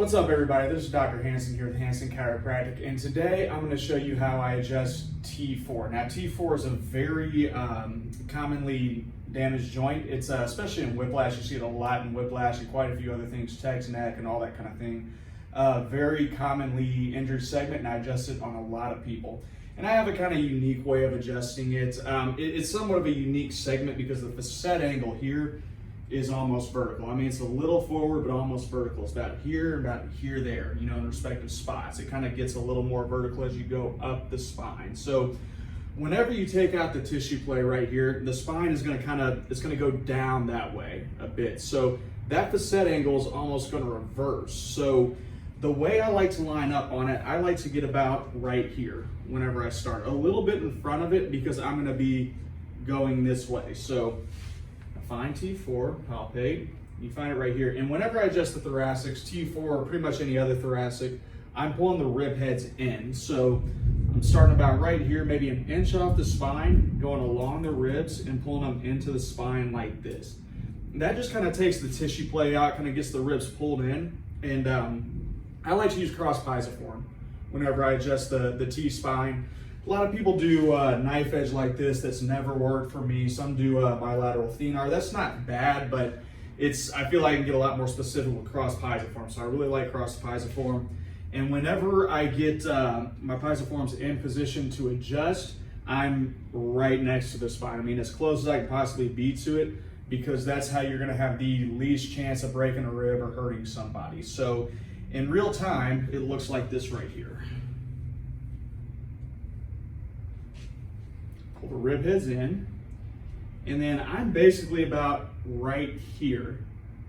What's up, everybody? This is Dr. Hansen here with Hansen Chiropractic, and today I'm going to show you how I adjust T4. Now, T4 is a very commonly damaged joint. It's especially in whiplash. You see it a lot in whiplash and quite a few other things, Teg's neck and all that kind of thing. Very commonly injured segment, and I adjust it on a lot of people. And I have a kind of unique way of adjusting it. It's somewhat of a unique segment because the facet angle here is almost vertical. I mean, it's a little forward, but almost vertical. It's about here, there, you know, in respective spots. It kind of gets a little more vertical as you go up the spine. So whenever you take out the tissue play right here, the spine is gonna it's gonna go down that way a bit. So that facet angle is almost gonna reverse. So the way I like to line up on it, I like to get about right here whenever I start. A little bit in front of it because I'm gonna be going this way. So find T4, palpate, you find it right here. And whenever I adjust the thoracics, T4 or pretty much any other thoracic, I'm pulling the rib heads in. So I'm starting about right here, maybe an inch off the spine, going along the ribs and pulling them into the spine like this. And that just kind of takes the tissue play out, kind of gets the ribs pulled in. And I like to use cross pisiform whenever I adjust the T-spine. A lot of people do knife edge like this. That's never worked for me. Some do bilateral thenar. That's not bad, but I feel like I can get a lot more specific with cross pisiform. So I really like cross pisiform. And whenever I get my pisiforms in position to adjust, I'm right next to the spine. I mean, as close as I can possibly be to it, because that's how you're gonna have the least chance of breaking a rib or hurting somebody. So in real time, it looks like this right here. Pull the rib heads in, and then I'm basically about right here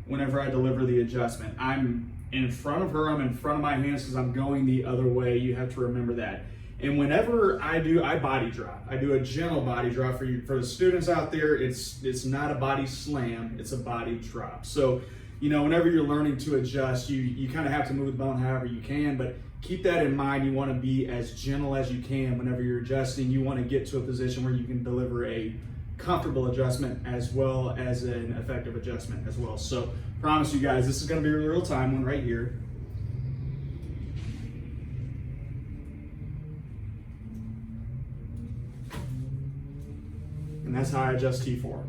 whenever I deliver the adjustment. I'm in front of her, I'm in front of my hands because I'm going the other way. You have to remember that. And whenever I body drop. I do a gentle body drop. For the students out there, it's not a body slam, it's a body drop. So, you know, whenever you're learning to adjust, you kind of have to move the bone however you can, but keep that in mind. You want to be as gentle as you can whenever you're adjusting. You want to get to a position where you can deliver a comfortable adjustment as well as an effective adjustment as well. So promise you guys, this is going to be a real time one right here. And that's how I adjust T4.